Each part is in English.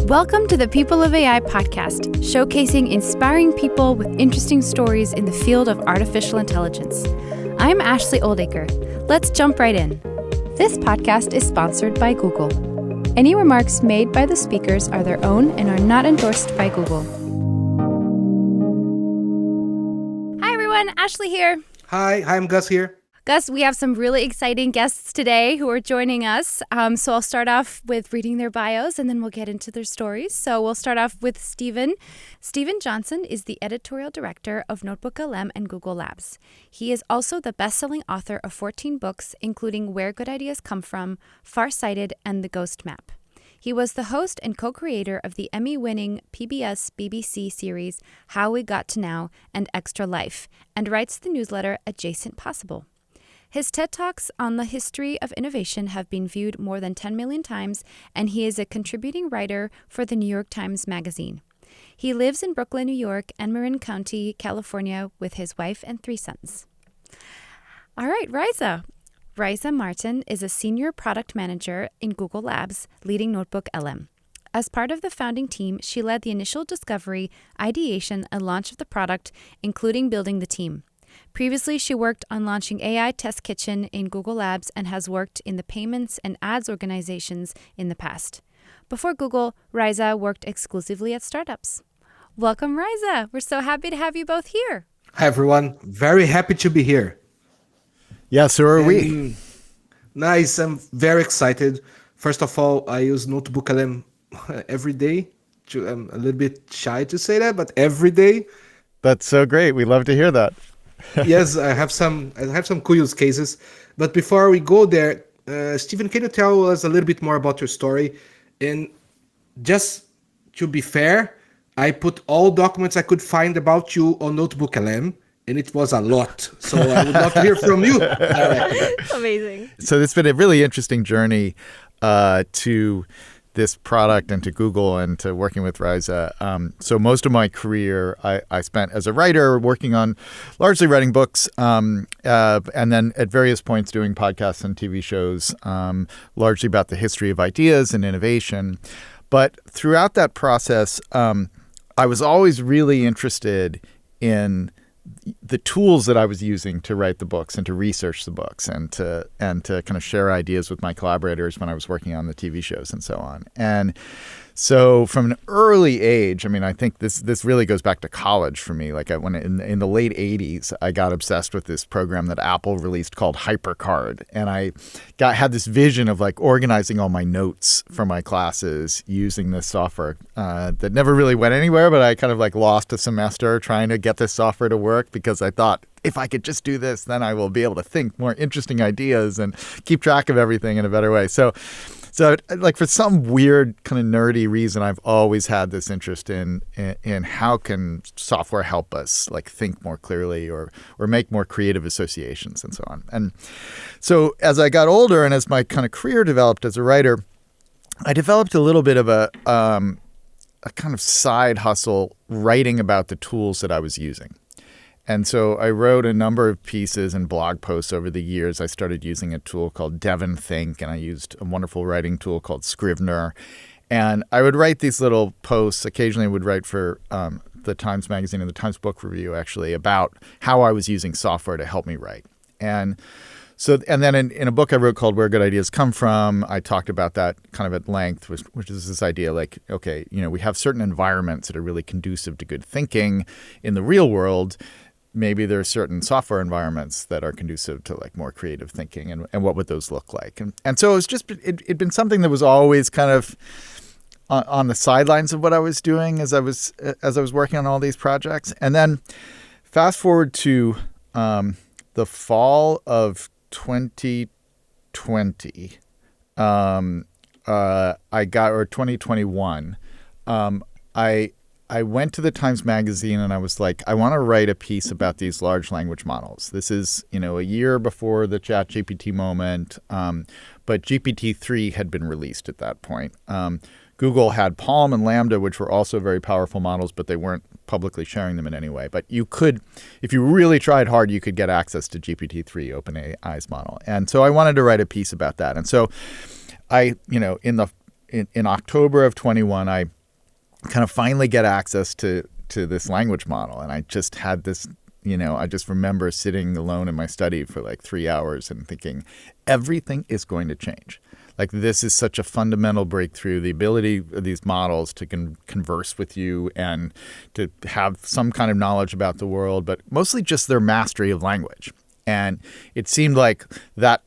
Welcome to the People of AI podcast, showcasing inspiring people with interesting stories in the field of artificial intelligence. I'm Ashley Oldacre. Let's jump right in. This podcast is sponsored by Google. Any remarks made by the speakers are their own and are not endorsed by Google. Hi everyone, Ashley here. Hi, I'm Gus here. Gus, we have some really exciting guests today who are joining us. So I'll start off with reading their bios and then we'll get into their stories. So we'll start off with Stephen. Stephen Johnson is the editorial director of NotebookLM and Google Labs. He is also the best-selling author of 14 books, including Where Good Ideas Come From, Farsighted, and The Ghost Map. He was the host and co-creator of the Emmy-winning PBS BBC series How We Got to Now and Extra Life, and writes the newsletter Adjacent Possible. His TED Talks on the history of innovation have been viewed more than 10 million times, and he is a contributing writer for the New York Times Magazine. He lives in Brooklyn, New York, and Marin County, California, with his wife and 3 sons. All right, Raiza. Raiza Martin is a senior product manager in Google Labs, leading NotebookLM. As part of the founding team, she led the initial discovery, ideation, and launch of the product, including building the team. Previously, she worked on launching AI Test Kitchen in Google Labs and has worked in the payments and ads organizations in the past. Before Google, Raiza worked exclusively at startups. Welcome, Raiza. We're so happy to have you both here. Hi, everyone. Very happy to be here. Yeah, so are we. Nice. I'm very excited. First of all, I use NotebookLM every day. I'm a little bit shy to say that, but every day. That's so great. We love to hear that. Yes, I have some cool use cases. But before we go there, Stephen, can you tell us a little bit more about your story? And just to be fair, I put all documents I could find about you on NotebookLM, and it was a lot. So I would love to hear from you. Amazing. So it's been a really interesting journey to this product and to Google and to working with Raiza. So most of my career I spent as a writer working on largely writing books and then at various points doing podcasts and TV shows, largely about the history of ideas and innovation. But throughout that process, I was always really interested in the tools that I was using to write the books and to research the books and to kind of share ideas with my collaborators when I was working on the TV shows and so on. And so from an early age, I mean, I think this really goes back to college for me. Like when in the late 80s, I got obsessed with this program that Apple released called HyperCard. And I had this vision of like organizing all my notes for my classes using this software that never really went anywhere, but I kind of like lost a semester trying to get this software to work because I thought, if I could just do this, then I will be able to think more interesting ideas and keep track of everything in a better way. So like for some weird kind of nerdy reason, I've always had this interest in how can software help us like think more clearly or make more creative associations and so on. And so as I got older and as my kind of career developed as a writer, I developed a little bit of a kind of side hustle writing about the tools that I was using. And so I wrote a number of pieces and blog posts over the years. I started using a tool called Devon Think, and I used a wonderful writing tool called Scrivener. And I would write these little posts. Occasionally I would write for the Times Magazine and the Times Book Review, actually, about how I was using software to help me write. And then in a book I wrote called Where Good Ideas Come From, I talked about that kind of at length, which is this idea like, okay, we have certain environments that are really conducive to good thinking in the real world. Maybe there are certain software environments that are conducive to like more creative thinking, and what would those look like? And so it'd been something that was always kind of on the sidelines of what I was doing as I was working on all these projects. And then fast forward to the fall of 2020, or 2021. I went to the Times Magazine and I was like, I want to write a piece about these large language models. This is, a year before the ChatGPT moment, but GPT-3 had been released at that point. Google had Palm and Lambda, which were also very powerful models, but they weren't publicly sharing them in any way. But you could, if you really tried hard, you could get access to GPT-3, OpenAI's model. And so I wanted to write a piece about that. And so I, in October of 21, I kind of finally get access to this language model. And I just had this, I just remember sitting alone in my study for like 3 hours and thinking, everything is going to change. Like, this is such a fundamental breakthrough, the ability of these models to converse with you and to have some kind of knowledge about the world, but mostly just their mastery of language. And it seemed like that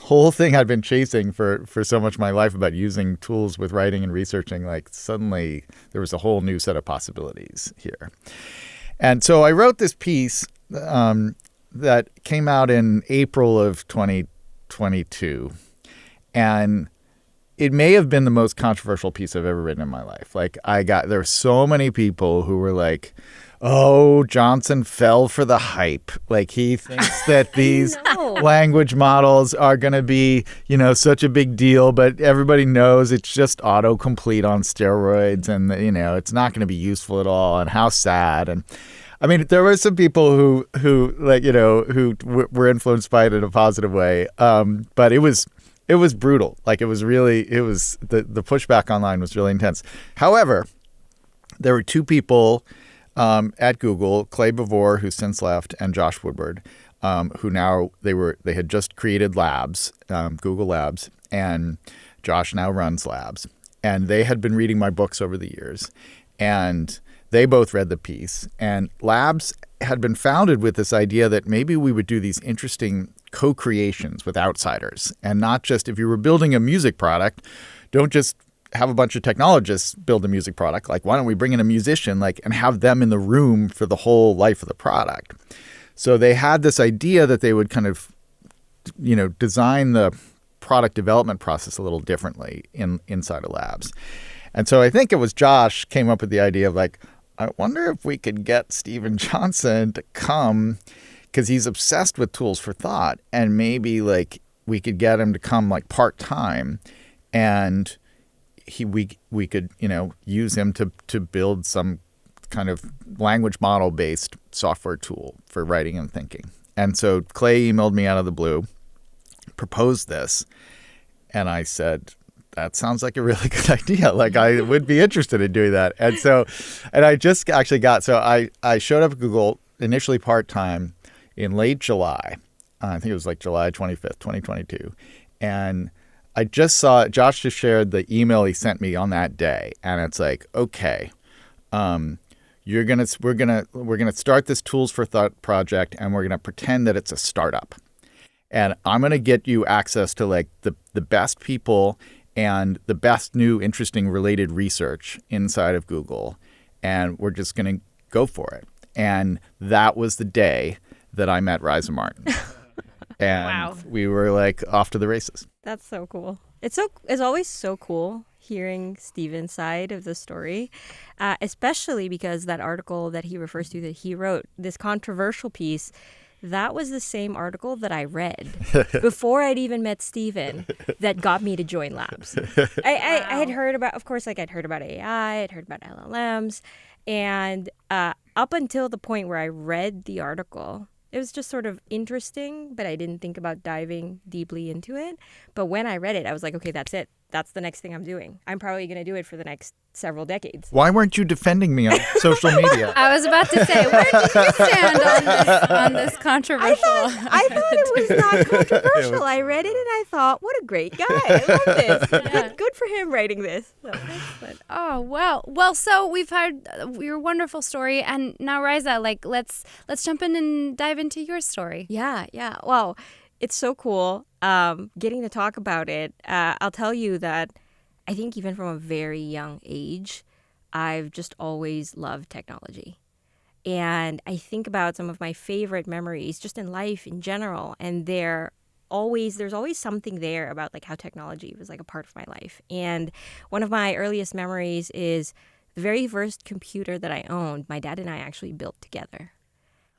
whole thing I'd been chasing for so much of my life about using tools with writing and researching, like suddenly there was a whole new set of possibilities here. And so I wrote this piece that came out in April of 2022. And it may have been the most controversial piece I've ever written in my life. Like, there were so many people who were like, oh, Johnson fell for the hype. Like, he thinks that these language models are going to be, such a big deal, but everybody knows it's just autocomplete on steroids and, it's not going to be useful at all, and how sad. And I mean, there were some people who were influenced by it in a positive way. But it was brutal. Like, the pushback online was really intense. However, there were two people at Google, Clay Bavor, who's since left, and Josh Woodward, who now they had just created Labs, Google Labs, and Josh now runs Labs. And they had been reading my books over the years, and they both read the piece. And Labs had been founded with this idea that maybe we would do these interesting co-creations with outsiders, and not just, if you were building a music product, don't just have a bunch of technologists build a music product. Like, why don't we bring in a musician, and have them in the room for the whole life of the product? So they had this idea that they would kind of, design the product development process a little differently inside of Labs. And so I think it was Josh came up with the idea of like, I wonder if we could get Steven Johnson to come, because he's obsessed with tools for thought, and maybe we could get him to come part-time, and we could use him to build some kind of language model based software tool for writing and thinking. And so Clay emailed me out of the blue, proposed this, and I said, that sounds like a really good idea. I would be interested in doing that. And I just actually I showed up at Google initially part-time in late July. I think it was July 25th, 2022. And I just saw Josh just shared the email he sent me on that day. And it's like, okay, we're gonna start this Tools for Thought project, and we're gonna pretend that it's a startup. And I'm gonna get you access to the best people and the best new, interesting, related research inside of Google. And we're just going to go for it. And that was the day that I met Raiza Martin. And wow. We were off to the races. That's so cool. It's always so cool hearing Steven's side of the story, especially because that article that he refers to that he wrote, this controversial piece, that was the same article that I read before I'd even met Steven that got me to join Labs. I had heard about, of course, I'd heard about AI, I'd heard about LLMs, and up until the point where I read the article, it was just sort of interesting, but I didn't think about diving deeply into it. But when I read it, I was like, okay, that's it. That's the next thing I'm doing. I'm probably going to do it for the next several decades. Why weren't you defending me on social media? I was about to say, where did you stand on this controversial? I thought it was not controversial. I read it and I thought, what a great guy. I love this. Yeah. Good for him writing this. So, oh, well, so we've had your wonderful story, and now Raiza, let's jump in and dive into your story. Yeah. Wow. It's so cool getting to talk about it. I'll tell you that I think even from a very young age, I've just always loved technology. And I think about some of my favorite memories just in life in general. And there's always something there about how technology was a part of my life. And one of my earliest memories is the very first computer that I owned, my dad and I actually built together.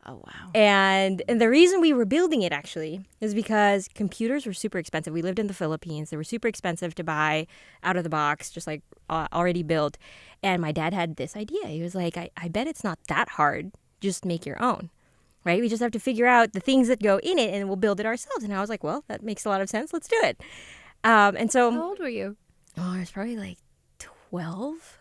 Oh, wow. And the reason we were building it, actually, is because computers were super expensive. We lived in the Philippines. They were super expensive to buy out of the box, just already built. And my dad had this idea. He was like, I bet it's not that hard. Just make your own, right? We just have to figure out the things that go in it, and we'll build it ourselves. And I was like, well, that makes a lot of sense. Let's do it. And so, How old were you? I was probably 12.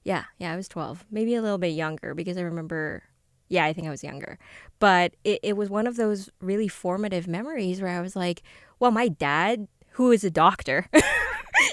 Yeah, I was 12, maybe a little bit younger because I remember, yeah, I think I was younger. But it was one of those really formative memories where I was like, well, my dad, who is a doctor,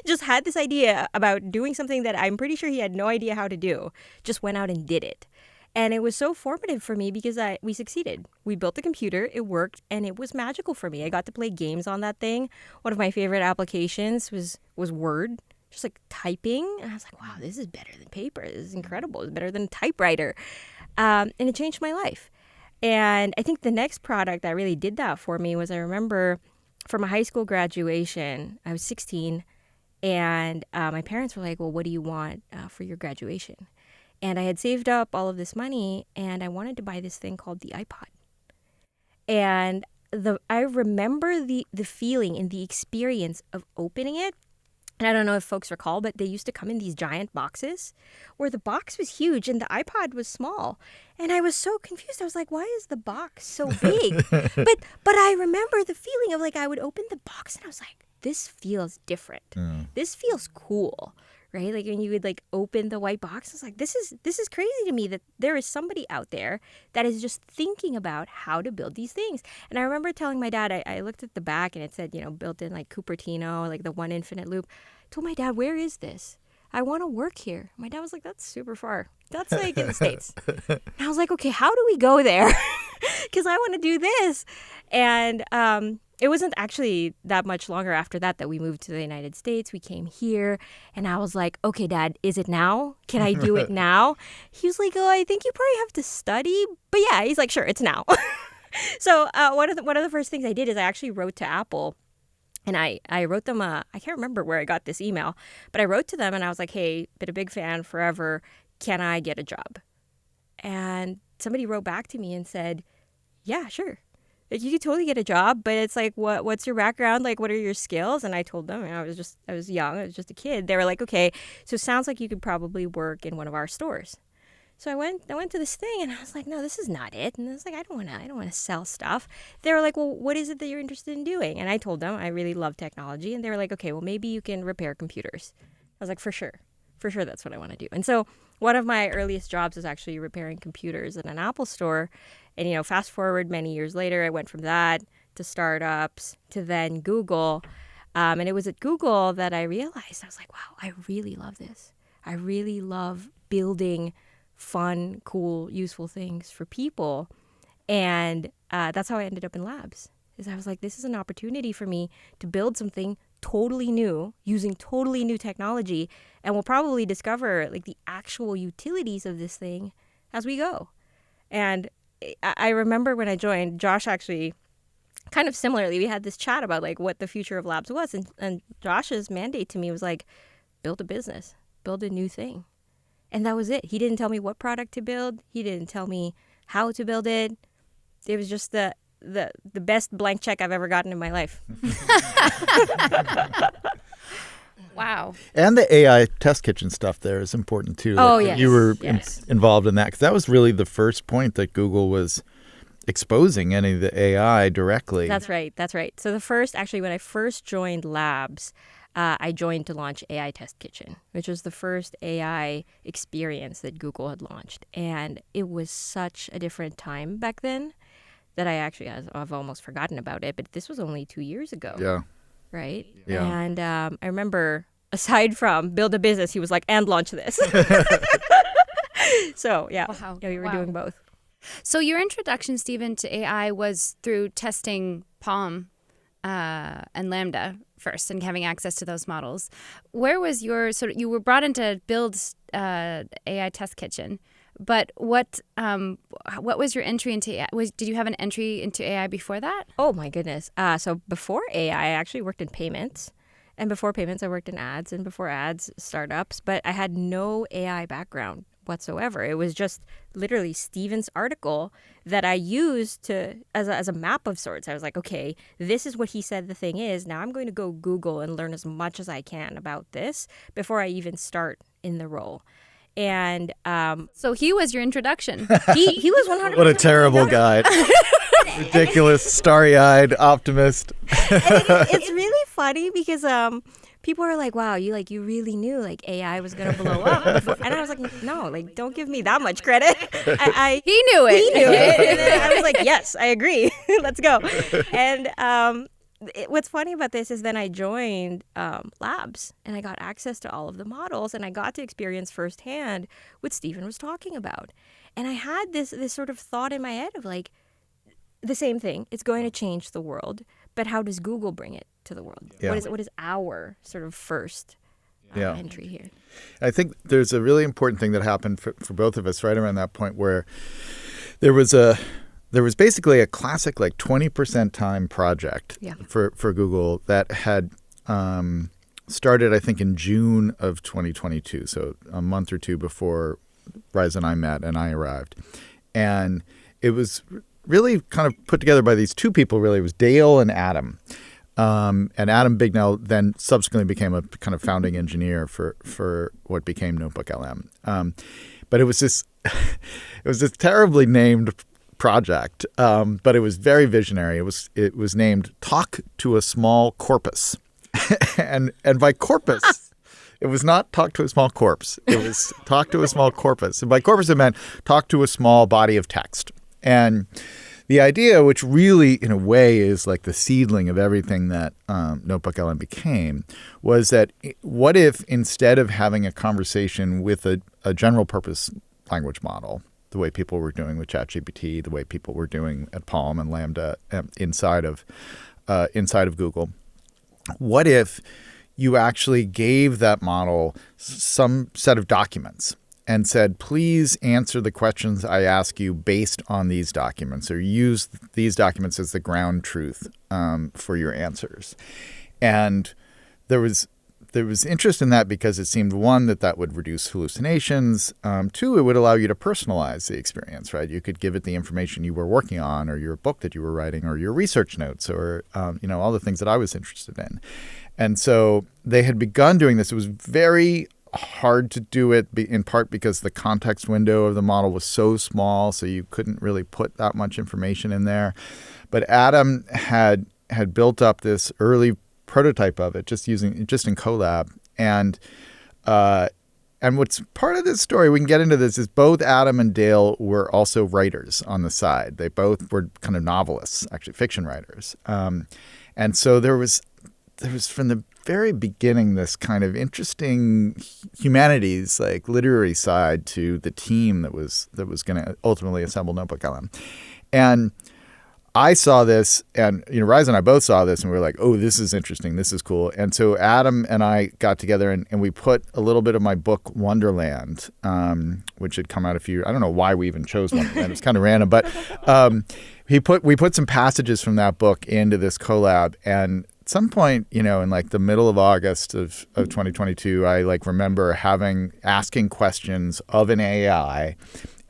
just had this idea about doing something that I'm pretty sure he had no idea how to do, just went out and did it. And it was so formative for me because we succeeded. We built the computer, it worked, and it was magical for me. I got to play games on that thing. One of my favorite applications was Word, just like typing. And I was like, wow, this is better than paper. This is incredible. It's better than a typewriter. And it changed my life. And I think the next product that really did that for me was, I remember for my high school graduation, I was 16, and my parents were like, well, what do you want for your graduation? And I had saved up all of this money, and I wanted to buy this thing called the iPod. And I remember the feeling and the experience of opening it. And I don't know if folks recall, but they used to come in these giant boxes where the box was huge and the iPod was small. And I was so confused. I was like, why is the box so big? but I remember the feeling of like, I would open the box and I was like, this feels different. This feels cool. Right? Like when you would like open the white box, I was like, this is crazy to me that there is somebody out there that is just thinking about how to build these things. And I remember telling my dad, I looked at the back and it said, built in like Cupertino, like the one infinite loop. I told my dad, where is this? I want to work here. My dad was like, that's super far. That's like in the States. And I was like, okay, how do we go there? Because I want to do this. And it wasn't actually that much longer after that we moved to the United States. We came here, and I was like, okay, Dad, is it now? Can I do it now? He was like, oh, I think you probably have to study. But yeah, he's like, sure, it's now. So one of the first things I did is I actually wrote to Apple. And I wrote them I can't remember where I got this email, but I wrote to them and I was like, hey, been a big fan forever. Can I get a job? And somebody wrote back to me and said, yeah, sure. Like, you could totally get a job, but it's like, what's your background? Like, what are your skills? And I told them, I was young, I was just a kid. They were like, okay, so it sounds like you could probably work in one of our stores. So I went to this thing and I was like, no, this is not it. And I was like, I don't want to sell stuff. They were like, well, what is it that you're interested in doing? And I told them I really love technology. And they were like, okay, well, maybe you can repair computers. I was like, for sure, that's what I want to do. And so one of my earliest jobs was actually repairing computers in an Apple store. And, fast forward many years later, I went from that to startups to then Google. And it was at Google that I realized, I was like, wow, I really love this. I really love building fun, cool, useful things for people. And that's how I ended up in labs. Is I was like, this is an opportunity for me to build something totally new using totally new technology, and we'll probably discover like the actual utilities of this thing as we go. And I remember when I joined, Josh actually kind of similarly, we had this chat about like what the future of labs was, and Josh's mandate to me was like, build a business, build a new thing. And that was it. He didn't tell me what product to build. He didn't tell me how to build it. It was just the best blank check I've ever gotten in my life. Wow. And the AI test kitchen stuff there is important too. Oh, like, yes. You were Yes. involved in that because that was really the first point that Google was exposing any of the AI directly. That's right. So when I first joined Labs, I joined to launch AI Test Kitchen, which was the first AI experience that Google had launched. And it was such a different time back then that I've almost forgotten about it. But this was only 2 years ago. Yeah. Right? Yeah. And I remember, aside from build a business, he was like, and launch this. So, yeah. Wow. Yeah, we were Wow. doing both. So your introduction, Stephen, to AI was through testing Palm and Lambda first and having access to those models. Where was you were brought in to build AI Test Kitchen, but what was your entry into AI? Did you have an entry into AI before that? Oh, my goodness. So before AI, I actually worked in payments. And before payments, I worked in ads. And before ads, startups. But I had no AI background whatsoever. It was just literally Stephen's article that I used as a map of sorts. I was like, okay, this is what he said the thing is. Now I'm going to go Google and learn as much as I can about this before I even start in the role. And So he was your introduction. he was 100%. What a terrible guy. Ridiculous, starry-eyed optimist. It's really funny because people are like, wow, you really knew like AI was gonna blow up before. And I was like, no, like don't give me that much credit. He knew it. He knew it. And then I was like, yes, I agree. Let's go. And what's funny about this is then I joined labs and I got access to all of the models and I got to experience firsthand what Stephen was talking about. And I had this sort of thought in my head of like, the same thing. It's going to change the world, but how does Google bring it to the world? Yeah. What is our sort of first entry here? I think there's a really important thing that happened for both of us right around that point where there was basically a classic like 20% time project for Google that had started, I think, in June of 2022, so a month or two before Raiza and I met and I arrived. And it was really kind of put together by these two people, really. It was Dale and Adam. And Adam Bignell then subsequently became a kind of founding engineer for what became NotebookLM. But it was this terribly named project, but it was very visionary. It was named Talk to a Small Corpus. and by corpus, it was not talk to a small corpse. It was talk to a small corpus. And by corpus, it meant talk to a small body of text. And the idea, which really, in a way, is like the seedling of everything that NotebookLM became, was that what if instead of having a conversation with a general purpose language model, the way people were doing with ChatGPT, the way people were doing at Palm and Lambda inside of Google, what if you actually gave that model some set of documents and said, please answer the questions I ask you based on these documents, or use these documents as the ground truth for your answers. And there was interest in that because it seemed, one, that would reduce hallucinations. Two, it would allow you to personalize the experience, right? You could give it the information you were working on, or your book that you were writing, or your research notes, or all the things that I was interested in. And so they had begun doing this. It was very hard to do it, in part because the context window of the model was so small, so you couldn't really put that much information in there. But Adam had built up this early prototype of it just in Colab. And what's part of this story, we can get into this, is both Adam and Dale were also writers on the side. They both were kind of novelists, actually fiction writers. And so there was from the very beginning this kind of interesting humanities, like literary side to the team that was going to ultimately assemble NotebookLM. And I saw this, and Raiza and I both saw this, and we were like, oh, this is interesting, this is cool. And so Adam and I got together and we put a little bit of my book Wonderland, which had come out I don't know why we even chose Wonderland, it was kind of random, but we put some passages from that book into this collab. And at some point, in like the middle of August of 2022, I remember asking questions of an AI,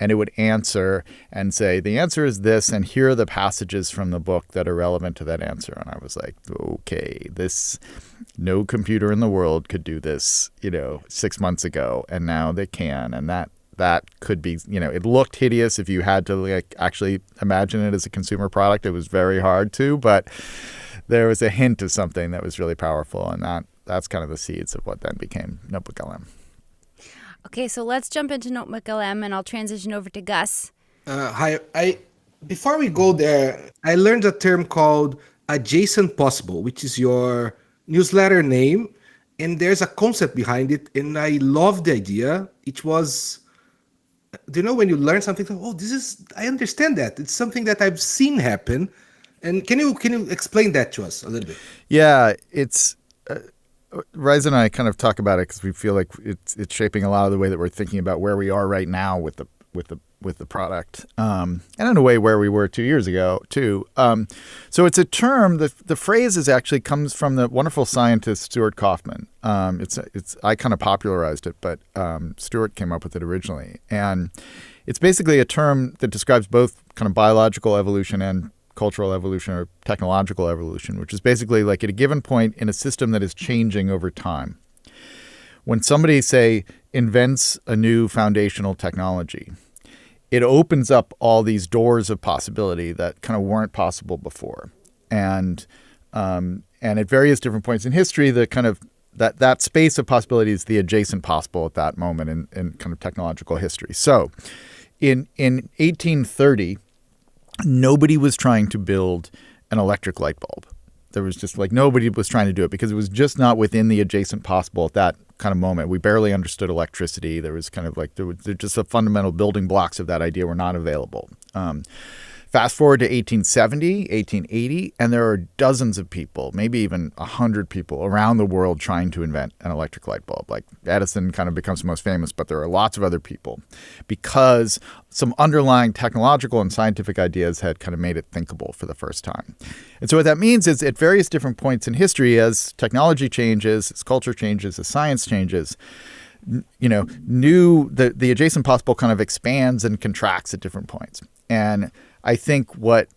and it would answer and say, the answer is this, and here are the passages from the book that are relevant to that answer. And I was like, okay, no computer in the world could do this, 6 months ago, and now they can. And that could be, it looked hideous if you had to actually imagine it as a consumer product. It was very hard to, but there was a hint of something that was really powerful, and that's kind of the seeds of what then became NotebookLM. Okay, so let's jump into NotebookLM, and I'll transition over to Gus. Hi. Before we go there, I learned a term called adjacent possible, which is your newsletter name, and there's a concept behind it, and I love the idea. It was, when you learn something, I understand that. It's something that I've seen happen. And can you explain that to us a little bit? Yeah, it's Raiza and I kind of talk about it because we feel like it's shaping a lot of the way that we're thinking about where we are right now with the product, and in a way where we were 2 years ago too. So it's a term. The phrase actually comes from the wonderful scientist Stuart Kauffman. I kind of popularized it, but Stuart came up with it originally, and it's basically a term that describes both kind of biological evolution and cultural evolution or technological evolution, which is basically like at a given point in a system that is changing over time. When somebody, say, invents a new foundational technology, it opens up all these doors of possibility that kind of weren't possible before. And at various different points in history, the kind of that space of possibility is the adjacent possible at that moment in kind of technological history. So in 1830, nobody was trying to build an electric light bulb. There was just like nobody was trying to do it because it was just not within the adjacent possible at that kind of moment. We barely understood electricity. There was kind of like there just the fundamental building blocks of that idea were not available. Fast forward to 1870, 1880, and there are dozens of people, maybe even 100 people around the world trying to invent an electric light bulb. Like Edison kind of becomes the most famous, but there are lots of other people because some underlying technological and scientific ideas had kind of made it thinkable for the first time. And so what that means is at various different points in history, as technology changes, as culture changes, as science changes, the adjacent possible kind of expands and contracts at different points. And I think what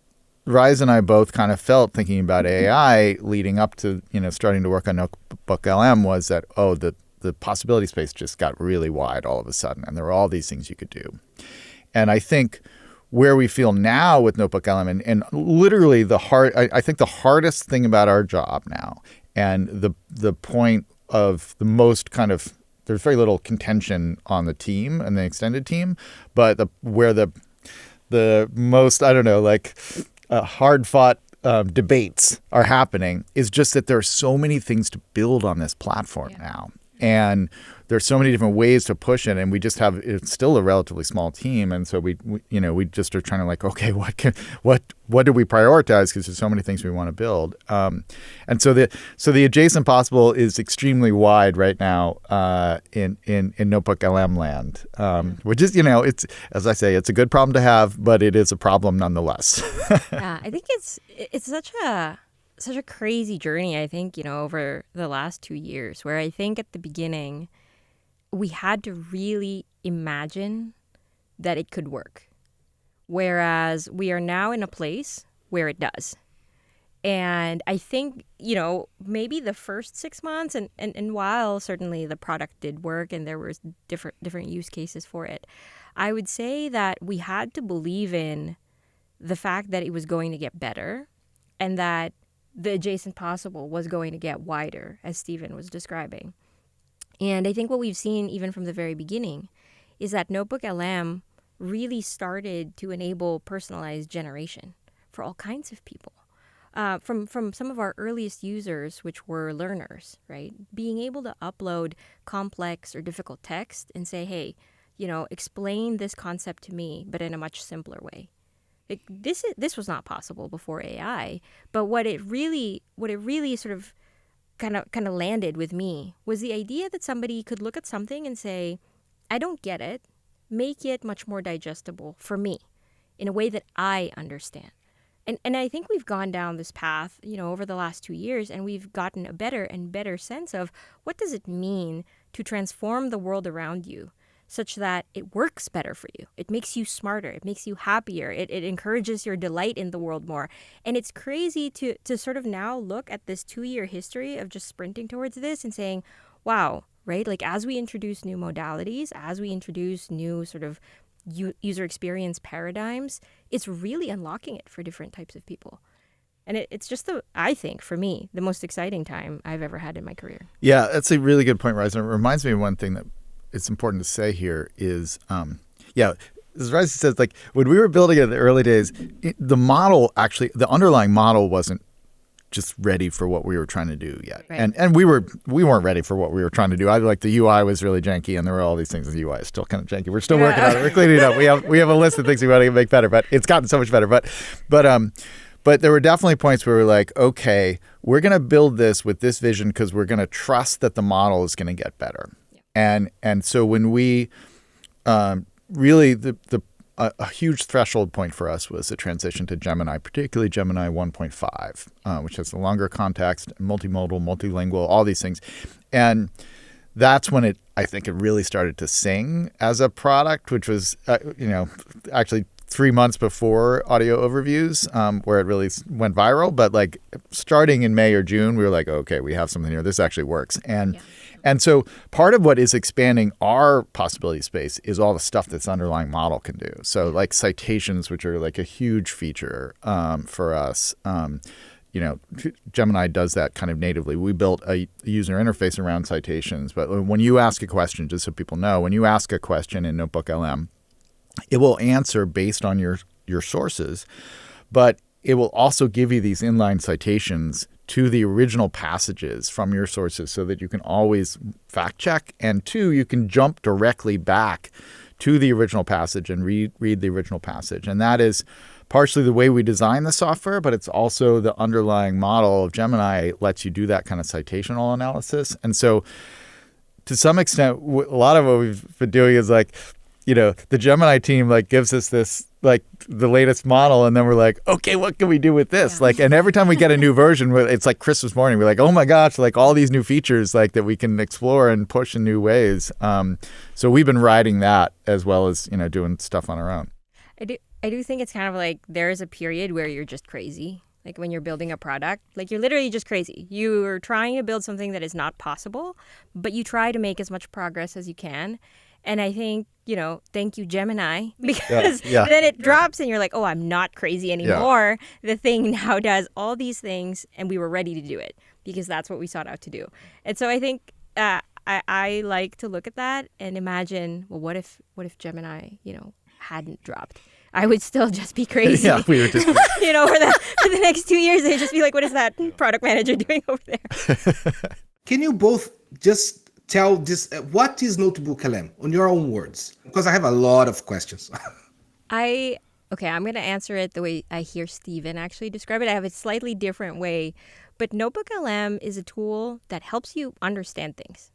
Raiza and I both kind of felt thinking about AI leading up to, starting to work on NotebookLM was that, the possibility space just got really wide all of a sudden. And there were all these things you could do. And I think where we feel now with NotebookLM and literally I think the hardest thing about our job now and the point of the most kind of, there's very little contention on the team and the extended team, but where the most, hard-fought debates are happening is just that there are so many things to build on this platform now. And there's so many different ways to push it, and it's still a relatively small team, and so we just are trying to like, okay, what do we prioritize because there's so many things we want to build, and so the adjacent possible is extremely wide right now in NotebookLM land, which is it's, as I say, it's a good problem to have, but it is a problem nonetheless. Yeah, I think it's such a crazy journey, I think, over the last 2 years, where I think at the beginning we had to really imagine that it could work. Whereas we are now in a place where it does. And I think, maybe the first 6 months and while certainly the product did work and there was different use cases for it, I would say that we had to believe in the fact that it was going to get better and that the adjacent possible was going to get wider, as Stephen was describing. And I think what we've seen even from the very beginning is that NotebookLM really started to enable personalized generation for all kinds of people. From some of our earliest users, which were learners, right? Being able to upload complex or difficult text and say, hey, explain this concept to me, but in a much simpler way. This was not possible before AI, but what it really sort of kind of landed with me was the idea that somebody could look at something and say, I don't get it, make it much more digestible for me in a way that I understand. And I think we've gone down this path, over the last 2 years, and we've gotten a better and better sense of what does it mean to transform the world around you such that it works better for you. It makes you smarter. It makes you happier. It encourages your delight in the world more. And it's crazy to sort of now look at this 2-year history of just sprinting towards this and saying, wow, right? Like as we introduce new modalities, as we introduce new sort of user experience paradigms, it's really unlocking it for different types of people. And it's just, I think, for me, the most exciting time I've ever had in my career. Yeah, that's a really good point, Raiza. It reminds me of one thing that it's important to say here is, as Raiza says, like when we were building it in the early days, the underlying model wasn't just ready for what we were trying to do yet. Right. And we weren't ready for what we were trying to do. The UI was really janky and there were all these things. The UI is still kind of janky. We're still working on it. We're cleaning it up. We have a list of things we want to make better, but it's gotten so much better. But there were definitely points where we were like, okay, we're going to build this with this vision because we're going to trust that the model is going to get better. Yeah. And so when we really a huge threshold point for us was the transition to Gemini, particularly Gemini 1.5, which has the longer context, multimodal, multilingual, all these things. And that's when I think it really started to sing as a product, which was, actually 3 months before audio overviews, where it really went viral. But like starting in May or June, we were like, okay, we have something here. This actually works. And so part of what is expanding our possibility space is all the stuff this underlying model can do. So like citations, which are like a huge feature for us, Gemini does that kind of natively. We built a user interface around citations. But when you ask a question, just so people know, when you ask a question in NotebookLM, it will answer based on your sources, but it will also give you these inline citations to the original passages from your sources so that you can always fact check. And two, you can jump directly back to the original passage and read the original passage. And that is partially the way we design the software, but it's also the underlying model of Gemini lets you do that kind of citational analysis. And so to some extent, a lot of what we've been doing is like, the Gemini team gives us this the latest model, and then we're like, okay, what can we do with this? And every time we get a new version, it's like Christmas morning. We're like, oh my gosh, all these new features that we can explore and push in new ways. So we've been riding that as well as doing stuff on our own. I do think it's kind of like there is a period where you're just crazy. Like when you're building a product, you're literally just crazy. You're trying to build something that is not possible, but you try to make as much progress as you can. And I think, thank you, Gemini, because then it drops and you're like, oh, I'm not crazy anymore. Yeah. The thing now does all these things and we were ready to do it because that's what we sought out to do. And so I think I like to look at that and imagine, well, what if Gemini, hadn't dropped? I would still just be crazy. Yeah, we would just for the next 2 years, they'd just be like, what is that product manager doing over there? Can you both just tell this, what is NotebookLM on your own words? Because I have a lot of questions. I'm going to answer it the way I hear Steven actually describe it. I have a slightly different way. But NotebookLM is a tool that helps you understand things.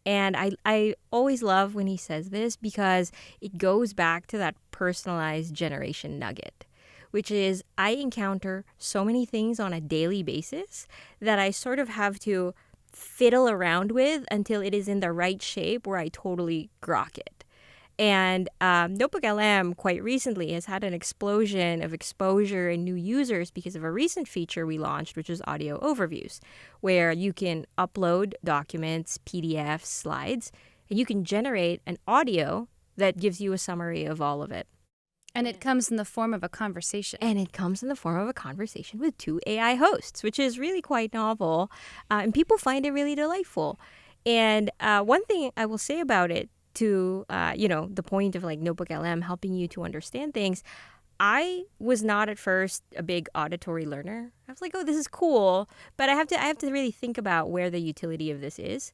And I always love when he says this because it goes back to that personalized generation nugget, which is I encounter so many things on a daily basis that I sort of have to fiddle around with until it is in the right shape where I totally grok it. And NotebookLM quite recently has had an explosion of exposure and new users because of a recent feature we launched, which is audio overviews, where you can upload documents, PDFs, slides, and you can generate an audio that gives you a summary of all of it. And it comes in the form of a conversation. And it comes in the form of a conversation with two AI hosts, which is really quite novel. And people find it really delightful. And one thing I will say about it, to the point of NotebookLM helping you to understand things, I was not at first a big auditory learner. I was like, oh, this is cool, but I have to really think about where the utility of this is.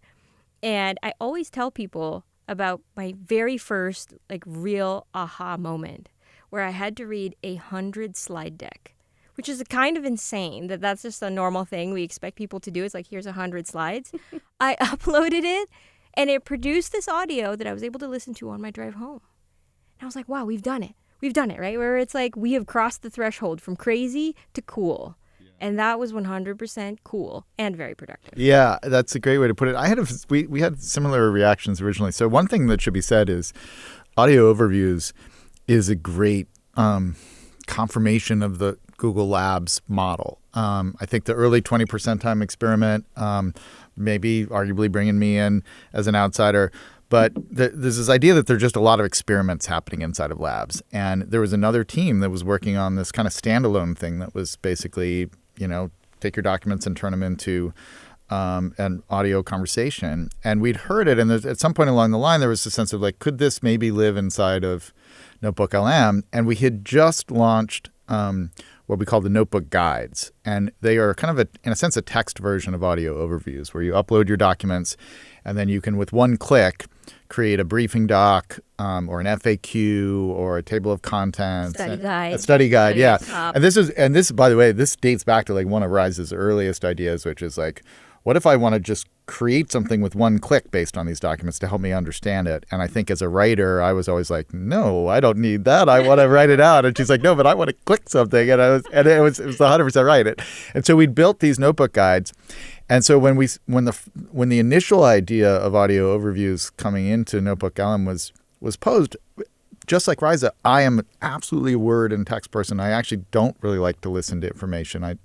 And I always tell people about my very first real aha moment where I had to read 100 slide deck, which is kind of insane that's just a normal thing we expect people to do. It's like, here's 100 slides. I uploaded it and it produced this audio that I was able to listen to on my drive home. And I was like, wow, we've done it. We've done it, right? Where it's like we have crossed the threshold from crazy to cool. Yeah. And that was 100% cool and very productive. Yeah, that's a great way to put it. We had similar reactions originally. So one thing that should be said is audio overviews is a great confirmation of the Google Labs model. I think the early 20% time experiment, maybe arguably bringing me in as an outsider, but there's this idea that there are just a lot of experiments happening inside of labs. And there was another team that was working on this kind of standalone thing that was basically, take your documents and turn them into an audio conversation. And we'd heard it, and at some point along the line, there was a sense of could this maybe live inside of NotebookLM? And we had just launched what we call the notebook guides. And they are kind of, in a sense, a text version of audio overviews where you upload your documents and then you can, with one click, create a briefing doc or an FAQ or a table of contents. A study guide, yeah. And this, by the way, this dates back to one of Raiza's earliest ideas, which is what if I want to just create something with one click based on these documents to help me understand it? And I think as a writer, I was always like, no, I don't need that. I want to write it out. And she's like, no, but I want to click something. And it was 100% right. And so we built these notebook guides. And so when the initial idea of audio overviews coming into NotebookLM was posed, just like Raiza, I am absolutely a word and text person. I actually don't really like to listen to information.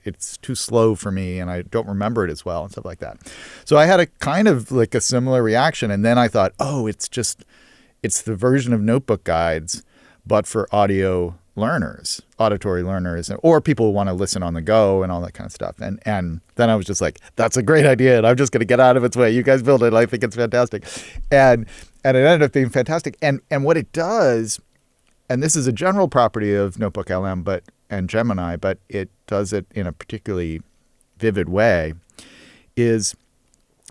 It's too slow for me, and I don't remember it as well and stuff like that. So I had a kind of a similar reaction, and then I thought, oh, it's the version of notebook guides, but for audio learners, auditory learners, or people who want to listen on the go and all that kind of stuff. And then I was just like, that's a great idea, and I'm just going to get out of its way. You guys build it. I think it's fantastic. And it ended up being fantastic. And what it does, and this is a general property of NotebookLM and Gemini, but it does it in a particularly vivid way, is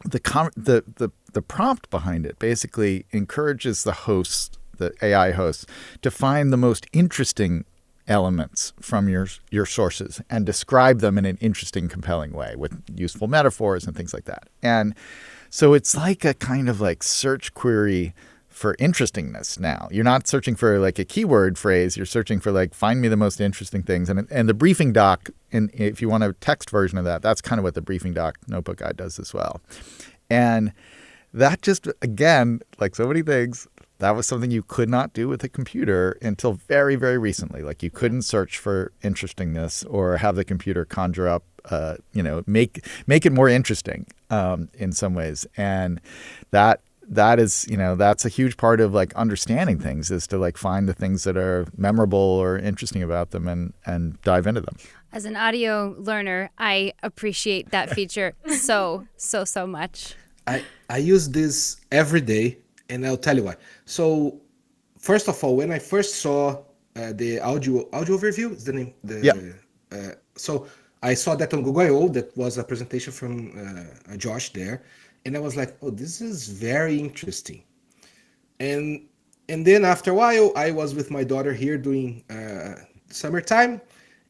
the prompt behind it basically encourages the host, the AI host, to find the most interesting elements from your sources and describe them in an interesting, compelling way with useful metaphors and things like that. And so it's like a kind of like search query for interestingness now. You're not searching for like a keyword phrase. You're searching for like, find me the most interesting things. And the briefing doc, if you want a text version of that, that's kind of what the briefing doc notebook guide does as well. And that just, again, like so many things, that was something you could not do with a computer until very, very recently. Like you couldn't search for interestingness or have the computer conjure up, make it more interesting in some ways. And that is, that's a huge part of like understanding things, is to like find the things that are memorable or interesting about them and dive into them. As an audio learner, I appreciate that feature so much. I use this every day, and I'll tell you why. So, first of all, when I first saw the audio overview, is the name. So I saw that on Google I/O. That was a presentation from Josh there, and I was like, "Oh, this is very interesting." And then after a while, I was with my daughter here doing summertime,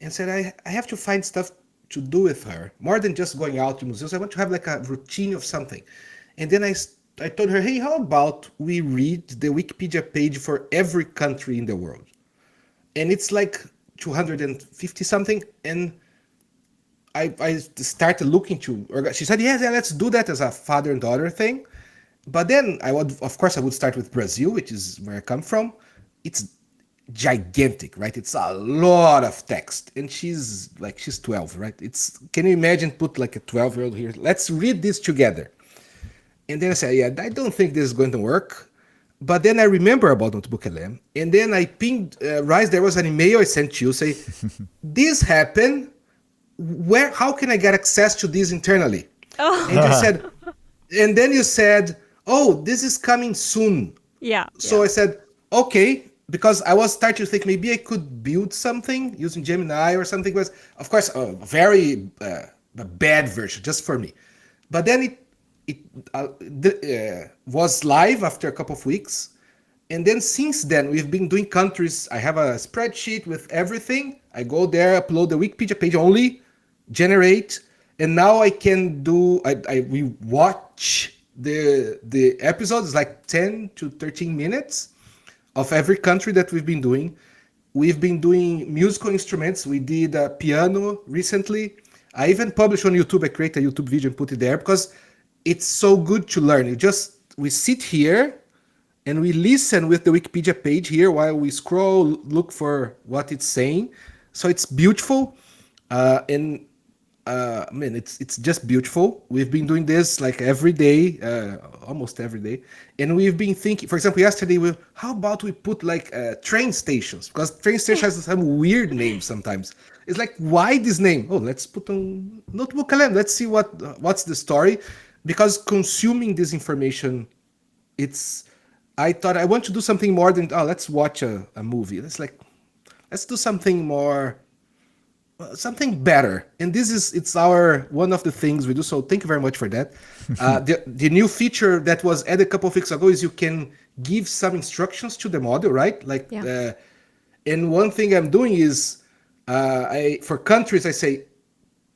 and said, I have to find stuff to do with her, more than just going out to museums. I want to have like a routine of something. And then I told her, hey, how about we read the Wikipedia page for every country in the world? And it's like 250 something. And I started looking to, she said, yeah, let's do that as a father and daughter thing. But then I would start with Brazil, which is where I come from. It's gigantic, right? It's a lot of text. And she's 12, right? Can you imagine put like a 12-year-old here? Let's read this together. And then I said, yeah, I don't think this is going to work. But then I remember about NotebookLM. And then I pinged Raiza. There was an email I sent you say, this happened. How can I get access to this internally? Oh. And then you said, oh, this is coming soon. Yeah. So I said, okay, because I was starting to think maybe I could build something using Gemini or something. But of course, a very bad version just for me. But then it was live after a couple of weeks. And then since then, we've been doing countries. I have a spreadsheet with everything. I go there, upload the Wikipedia page only, generate. And now I can do, we watch the episodes, like 10 to 13 minutes of every country that we've been doing. We've been doing musical instruments. We did a piano recently. I even published on YouTube. I created a YouTube video and put it there because it's so good to learn. We sit here and we listen with the Wikipedia page here while we scroll, look for what it's saying. So it's beautiful. It's just beautiful. We've been doing this like every day, almost every day. And we've been thinking, for example, yesterday, how about we put like train stations? Because train station has some weird names sometimes. It's like, why this name? Oh, let's put on NotebookLM. Let's see what's the story. Because consuming this information, I thought I want to do something more than, let's watch a movie. Let's do something more, something better. And it's one of the things we do. So thank you very much for that. The new feature that was added a couple of weeks ago is you can give some instructions to the model, right? And one thing I'm doing is, for countries, I say,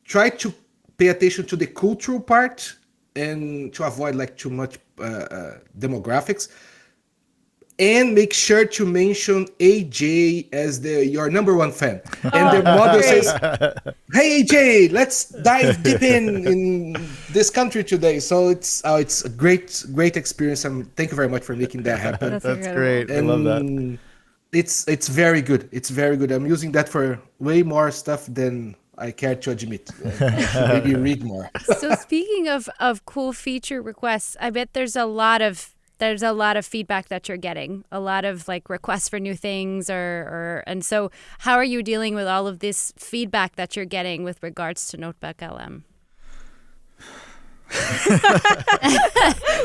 try to pay attention to the cultural part and to avoid like too much demographics. And make sure to mention AJ as your number one fan. And the model says, hey, AJ, let's dive deep in this country today. So it's a great experience. Thank you very much for making that happen. That's great. I love that. It's very good. It's very good. I'm using that for way more stuff than I care to admit. I should maybe read more. So speaking of cool feature requests, I bet there's a lot of there's a lot of feedback that you're getting, a lot of like requests for new things, and so how are you dealing with all of this feedback that you're getting with regards to NotebookLM?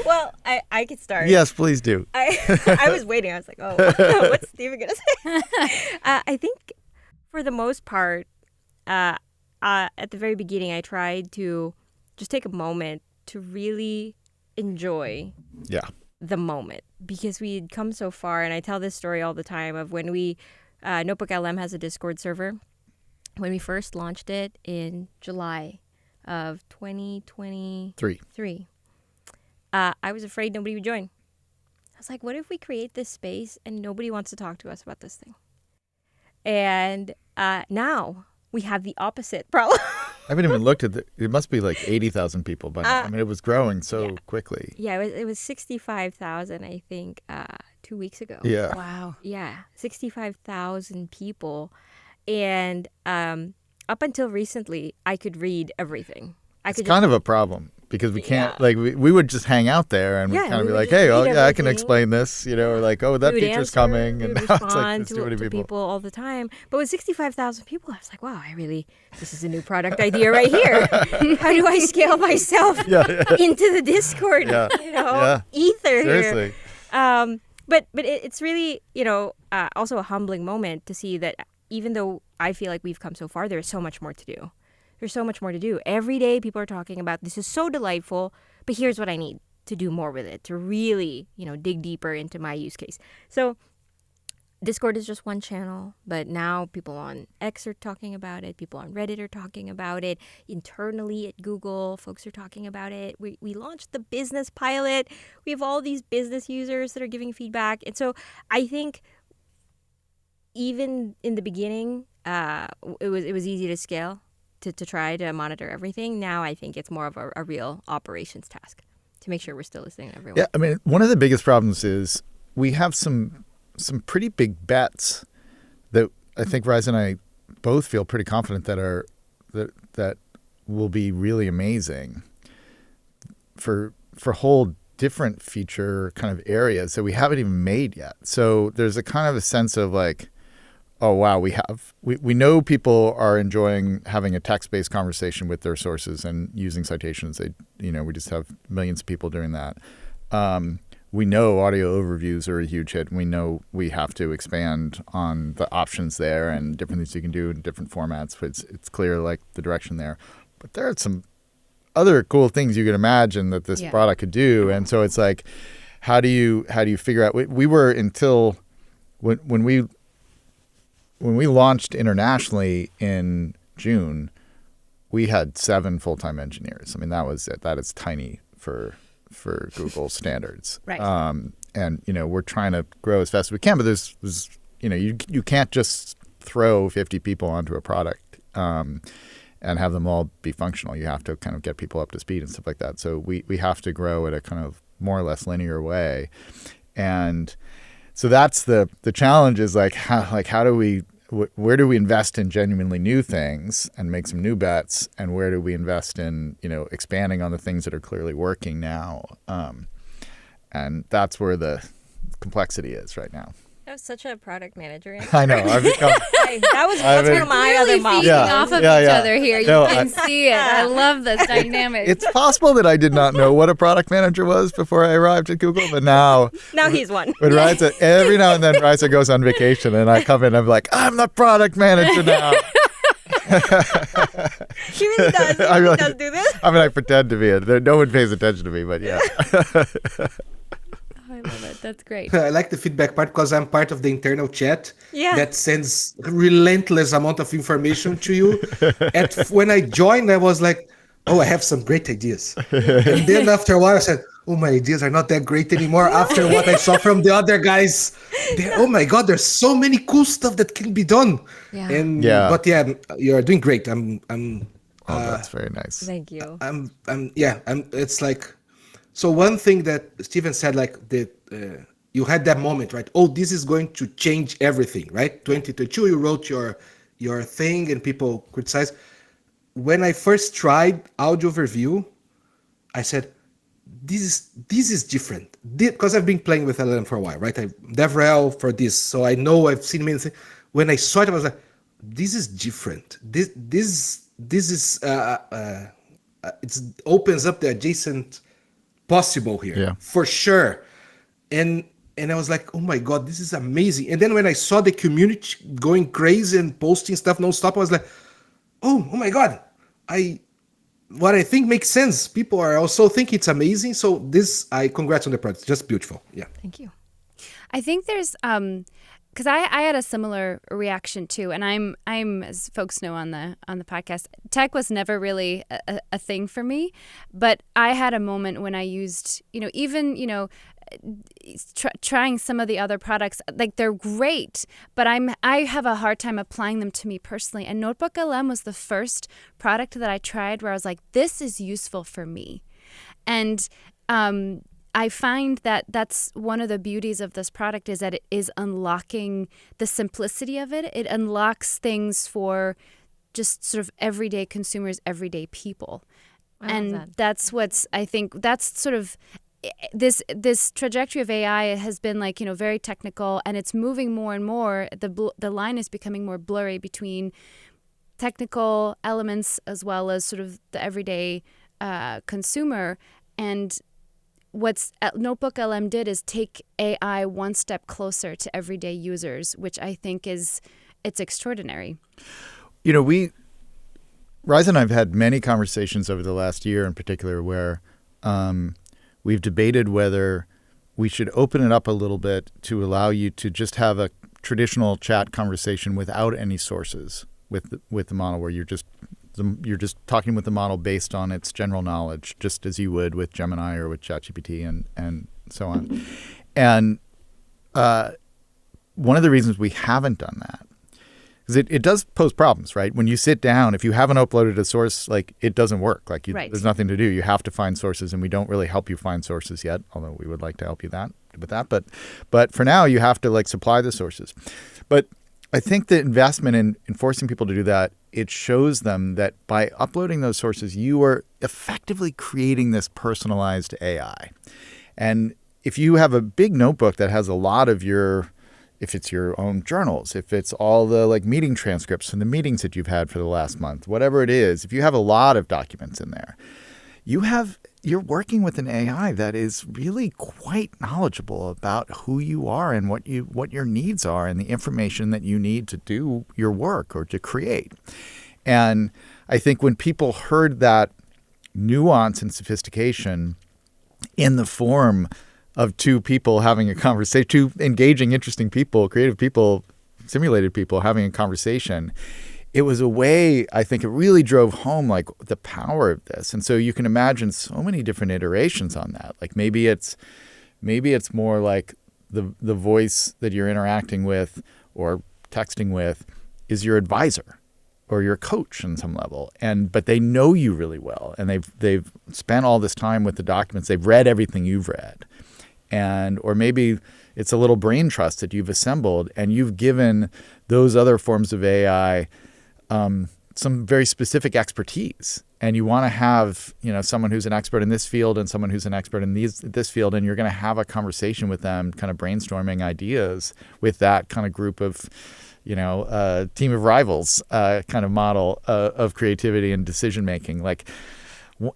Well, I could start. Yes, please do. I was waiting. I was like, oh, what's Steven going to say? I think for the most part, at the very beginning, I tried to just take a moment to really enjoy the moment, because we had come so far. And I tell this story all the time of when NotebookLM has a Discord server. When we first launched it in July of 2023, I was afraid nobody would join. I was like, what if we create this space and nobody wants to talk to us about this thing? And now we have the opposite problem. I haven't even looked at it must be like 80,000 people by now. I mean, it was growing so quickly. Yeah, it was 65,000, I think, 2 weeks ago. Yeah. Wow. Yeah, 65,000 people. And up until recently, I could read everything. It's kind of a problem because we can't, like, we would just hang out there and we'd kind of be like, hey, I can explain this, or like, oh, that feature's coming. And now it's like, there's too many people all the time. But with 65,000 people, I was like, wow, this is a new product idea right here. How do I scale myself into the Discord, ether Seriously. here? But it's really, also a humbling moment to see that even though I feel like we've come so far, there's so much more to do. There's so much more to do. Every day people are talking about, this is so delightful, but here's what I need to do more with it, to really, dig deeper into my use case. So Discord is just one channel, but now people on X are talking about it. People on Reddit are talking about it. Internally at Google, folks are talking about it. We launched the business pilot. We have all these business users that are giving feedback. And so I think even in the beginning, it was easy to scale, to try to monitor everything. Now I think it's more of a real operations task to make sure we're still listening to everyone. Yeah, I mean, one of the biggest problems is we have some pretty big bets that I think Raiza and I both feel pretty confident that will be really amazing for whole different feature kind of areas that we haven't even made yet. So there's a kind of a sense of like, oh, wow, we know people are enjoying having a text-based conversation with their sources and using citations. We just have millions of people doing that. We know audio overviews are a huge hit, and we know we have to expand on the options there and different things you can do in different formats. It's clear, like, the direction there. But there are some other cool things you can imagine that this product could do. And so it's like, how do you figure out? We were until when we launched internationally in June, we had 7 full-time engineers. I mean, that is tiny for Google standards. Right. And we're trying to grow as fast as we can, but there's you can't just throw 50 people onto a product and have them all be functional. You have to kind of get people up to speed and stuff like that. So we have to grow at a kind of more or less linear way. And so that's the challenge is like how do we where do we invest in genuinely new things and make some new bets, and where do we invest in expanding on the things that are clearly working now, and that's where the complexity is right now. That was such a product manager answer. I know. I've become. That's one of my really other mouths. feeding off of each other here. You can see it. I love this dynamic. It's possible that I did not know what a product manager was before I arrived at Google, but now he's one. When Raiza, every now and then Raiza goes on vacation, and I come in, and I'm like, I'm the product manager now. She really does. He really does do this. I mean, I pretend to be it. No one pays attention to me, but yeah. I love it. That's great. I like the feedback part because I'm part of the internal chat that sends relentless amount of information to you. And when I joined, I was like, oh, I have some great ideas. And then after a while, I said, oh, my ideas are not that great anymore after what I saw from the other guys. Oh, my God, there's so many cool stuff that can be done. Yeah. But you're doing great. I'm that's very nice. Thank you. It's like, so one thing that Steven said, like you had that moment, right? Oh, this is going to change everything, right? 2022, you wrote your thing and people criticized. When I first tried audio overview, I said, this is different because I've been playing with LLM for a while, right? I've DevRel for this, so I know I've seen many things. When I saw it, I was like, this is different. This is it opens up the adjacent possible here, Yeah. for sure. And I was like, oh my god, this is amazing. And then when I saw the community going crazy and posting stuff nonstop, I was like, oh my god, what I think makes sense. People are also think it's amazing. So I congrats on the project. Just beautiful. Yeah. Thank you. I think there's because I had a similar reaction too, and I'm as folks know on the podcast, tech was never really a thing for me, but I had a moment when I used trying some of the other products, like they're great, but I have a hard time applying them to me personally. And NotebookLM was the first product that I tried where I was like, this is useful for me, and I find that that's one of the beauties of this product is that it is unlocking the simplicity of it. It unlocks things for just sort of everyday consumers, everyday people. And that's what's, I think, that's sort of this trajectory of AI has been like, very technical, and it's moving more and more. The line is becoming more blurry between technical elements as well as sort of the everyday consumer. And what's NotebookLM did is take AI one step closer to everyday users, which I think it's extraordinary. Raiza and I have had many conversations over the last year in particular where we've debated whether we should open it up a little bit to allow you to just have a traditional chat conversation without any sources with the model, where you're just talking with the model based on its general knowledge, just as you would with Gemini or with ChatGPT and so on. And one of the reasons we haven't done that is it does pose problems, right? When you sit down, if you haven't uploaded a source, like it doesn't work. Like Right. There's nothing to do. You have to find sources, and we don't really help you find sources yet, although we would like to help you with that. But for now, you have to like supply the sources. But I think the investment in forcing people to do that, it shows them that by uploading those sources, you are effectively creating this personalized AI. And if you have a big notebook that has a lot of if it's your own journals, if it's all the like meeting transcripts from the meetings that you've had for the last month, whatever it is, if you have a lot of documents in there, you're working with an AI that is really quite knowledgeable about who you are and what your needs are and the information that you need to do your work or to create. And I think when people heard that nuance and sophistication in the form of two people having a conversation, two engaging, interesting people, creative people, simulated people having a conversation, it was a way, I think it really drove home like the power of this. And so you can imagine so many different iterations on that. Like maybe it's more like the voice that you're interacting with or texting with is your advisor or your coach on some level. But they know you really well, and they've spent all this time with the documents. They've read everything you've read. Or maybe it's a little brain trust that you've assembled, and you've given those other forms of AI some very specific expertise, and you want to have someone who's an expert in this field and someone who's an expert in this field, and you're going to have a conversation with them, kind of brainstorming ideas with that kind of group of team of rivals kind of model of creativity and decision making. Like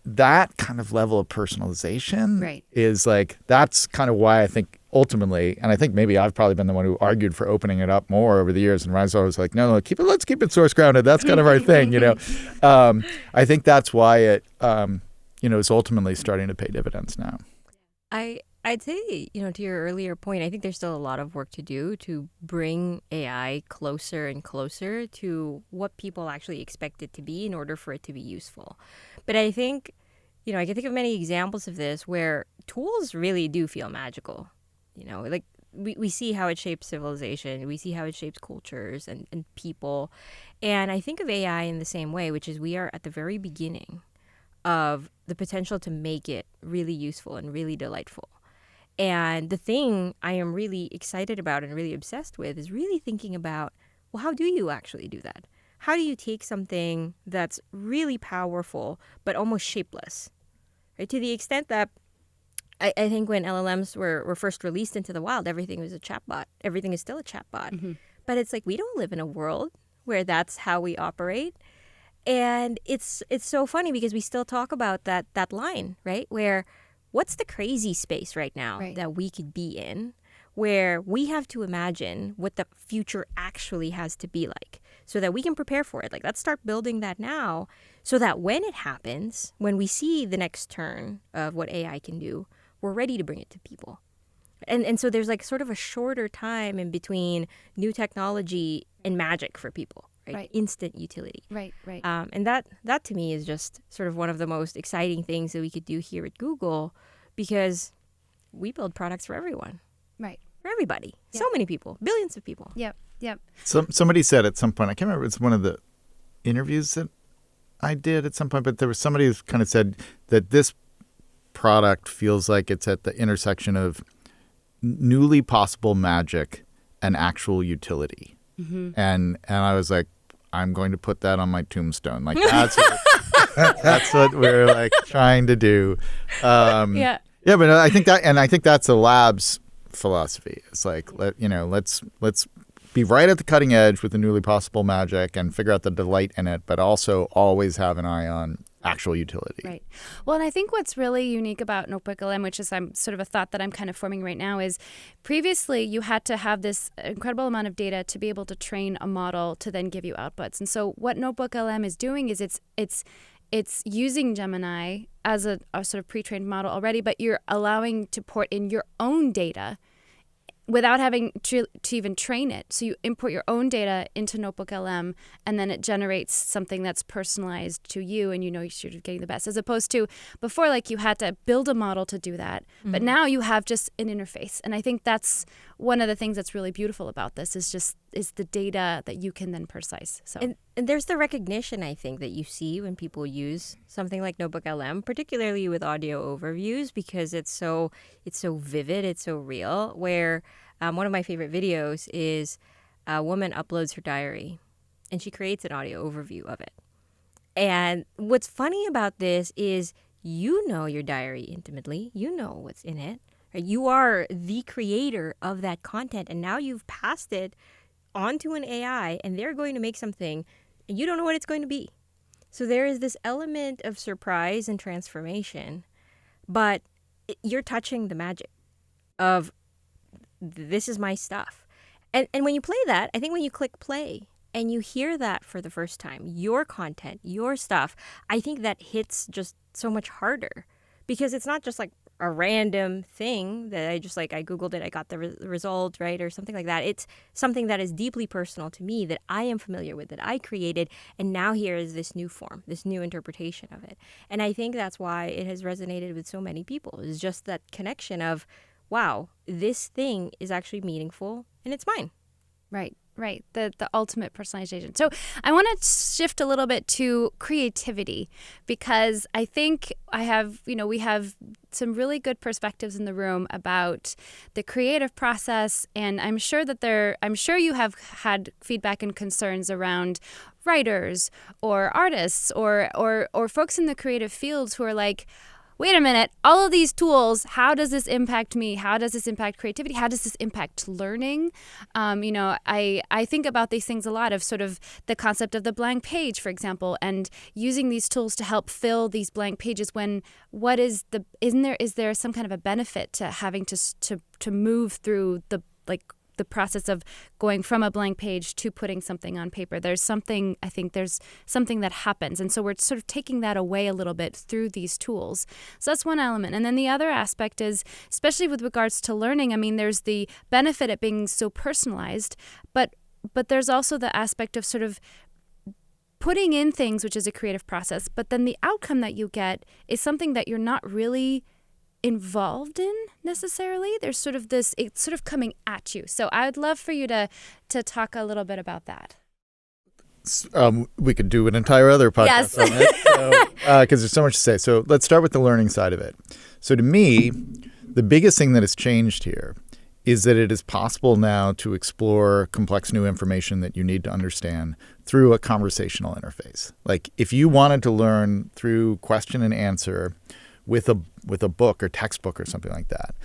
that kind of level of personalization Right. is like, that's kind of why I think ultimately, and I think maybe I've probably been the one who argued for opening it up more over the years, and Raiza was like, no, let's keep it source grounded. That's kind of our thing, I think that's why it, is ultimately starting to pay dividends now. I'd say, to your earlier point, I think there's still a lot of work to do to bring AI closer and closer to what people actually expect it to be in order for it to be useful. But I think, I can think of many examples of this where tools really do feel magical. Like we see how it shapes civilization. We see how it shapes cultures and people. And I think of AI in the same way, which is we are at the very beginning of the potential to make it really useful and really delightful. And the thing I am really excited about and really obsessed with is really thinking about, well, how do you actually do that? How do you take something that's really powerful but almost shapeless, right? To the extent that I think when LLMs were first released into the wild, everything was a chatbot. Everything is still a chatbot. But it's like we don't live in a world where that's how we operate. And it's so funny because we still talk about that line, right? Where what's the crazy space right now that we could be in where we have to imagine what the future actually has to be like so that we can prepare for it. Like, let's start building that now so that when it happens, when we see the next turn of what AI can do, we're ready to bring it to people. And so there's like sort of a shorter time in between new technology and magic for people. Right. Instant utility. Right. And that to me is just sort of one of the most exciting things that we could do here at Google because we build products for everyone. Right. For everybody. Yeah. So many people. Billions of people. Yep. Somebody said at some point, I can't remember, it's one of the interviews that I did at some point, but there was somebody who kind of said that this product feels like it's at the intersection of newly possible magic and actual utility. And I was like, I'm going to put that on my tombstone. Like that's what we're like trying to do. Yeah, but I think that's the lab's philosophy. It's like let's be right at the cutting edge with the newly possible magic and figure out the delight in it, but also always have an eye on actual utility. Right. Well, and I think what's really unique about NotebookLM, which is sort of a thought that I'm kind of forming right now, is previously you had to have this incredible amount of data to be able to train a model to then give you outputs. And so what NotebookLM is doing is it's using Gemini as a sort of pre-trained model already, but you're allowing to port in your own data without having to even train it. So you import your own data into NotebookLM, and then it generates something that's personalized to you, and you know you're getting the best. As opposed to before, like you had to build a model to do that. But now you have just an interface. And I think that's one of the things that's really beautiful about this is the data that you can then personalize. So and there's the recognition, I think, that you see when people use something like NotebookLM, particularly with audio overviews, because it's so vivid, it's so real. Where one of my favorite videos is a woman uploads her diary, and she creates an audio overview of it. And what's funny about this is you know your diary intimately. You know what's in it. You are the creator of that content, and now you've passed it onto an AI, and they're going to make something, and you don't know what it's going to be. So there is this element of surprise and transformation, but you're touching the magic of this is my stuff. And when you play that, I think when you click play and you hear that for the first time, your content, your stuff, I think that hits just so much harder because it's not just like a random thing that I Googled it, I got the result, right, or something like that. It's something that is deeply personal to me that I am familiar with, that I created, and now here is this new form, this new interpretation of it. And I think that's why it has resonated with so many people. It's just that connection of, wow, this thing is actually meaningful, and it's mine. Right. The ultimate personalization. So I want to shift a little bit to creativity because I think we have some really good perspectives in the room about the creative process, and I'm sure you have had feedback and concerns around writers or artists or folks in the creative fields who are like, wait a minute, all of these tools, how does this impact me? How does this impact creativity? How does this impact learning? I think about these things a lot of sort of the concept of the blank page, for example, and using these tools to help fill these blank pages is there some kind of a benefit to having to move through the process of going from a blank page to putting something on paper? There's something that happens. And so we're sort of taking that away a little bit through these tools. So that's one element. And then the other aspect is, especially with regards to learning, I mean, there's the benefit of being so personalized, but there's also the aspect of sort of putting in things, which is a creative process, but then the outcome that you get is something that you're not really involved in necessarily. There's sort of this, it's sort of coming at you. So I would love for you to talk a little bit about that. We could do an entire other podcast on it because there's so much to say. So let's start with the learning side of it. So to me, the biggest thing that has changed here is that it is possible now to explore complex new information that you need to understand through a conversational interface. Like if you wanted to learn through question and answer with a book or textbook or something like that.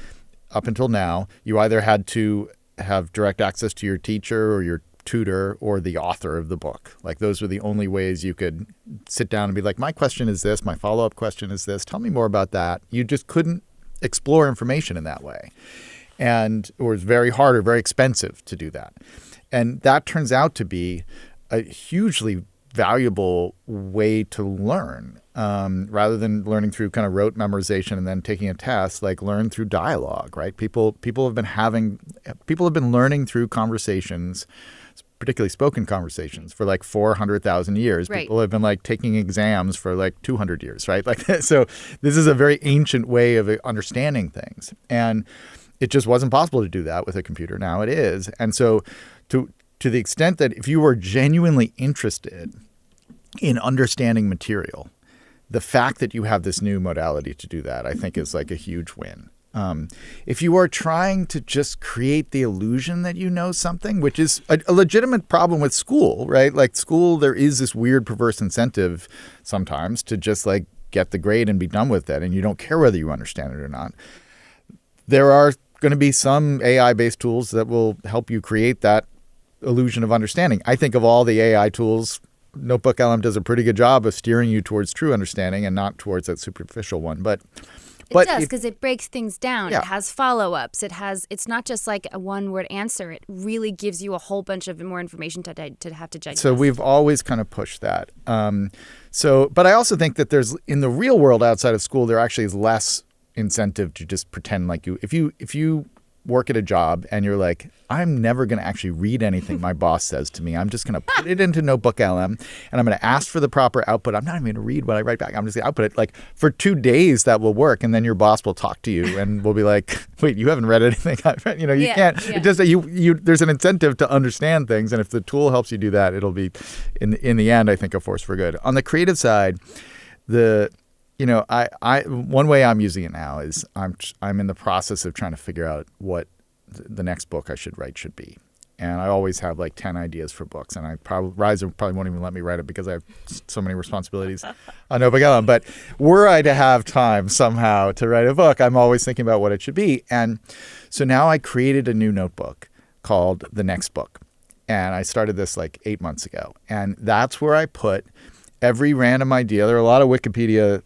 Up until now, you either had to have direct access to your teacher or your tutor or the author of the book. Like those were the only ways you could sit down and be like, my question is this, my follow-up question is this, tell me more about that. You just couldn't explore information in that way. And it was very hard or very expensive to do that. And that turns out to be a hugely valuable way to learn. Rather than learning through kind of rote memorization and then taking a test, like learn through dialogue, right? People have been learning through conversations, particularly spoken conversations, for like 400,000 years. Right. People have been like taking exams for like 200 years, right? Like so this is a very ancient way of understanding things. And it just wasn't possible to do that with a computer. Now it is. And so to the extent that if you were genuinely interested in understanding material, the fact that you have this new modality to do that, I think, is like a huge win. If you are trying to just create the illusion that you know something, which is a legitimate problem with school, right? Like school, there is this weird perverse incentive sometimes to just like get the grade and be done with it, and you don't care whether you understand it or not. There are going to be some AI-based tools that will help you create that illusion of understanding. I think of all the AI tools, NotebookLM does a pretty good job of steering you towards true understanding and not towards that superficial one. But it does, because it breaks things down. Yeah. It has follow-ups. It's not just like a one-word answer. It really gives you a whole bunch of more information to have to digest. So we've always kind of pushed that. But I also think that there's, in the real world outside of school, there actually is less incentive to just pretend like if you work at a job and you're like, I'm never going to actually read anything my boss says to me. I'm just going to put it into NotebookLM and I'm going to ask for the proper output. I'm not even going to read what I write back. I'm just going to output it. Like for 2 days that will work, and then your boss will talk to you and will be like, wait, you haven't read anything I've read. You can't. Yeah. It just there's an incentive to understand things, and if the tool helps you do that, it'll be in the end, I think, a force for good. On the creative side, one way I'm using it now is I'm in the process of trying to figure out what the next book I should write should be. And I always have like 10 ideas for books, and Raiza probably won't even let me write it because I have so many responsibilities on NotebookLM. But were I to have time somehow to write a book, I'm always thinking about what it should be. And so now I created a new notebook called The Next Book. And I started this like 8 months ago. And that's where I put every random idea. There are a lot of Wikipedia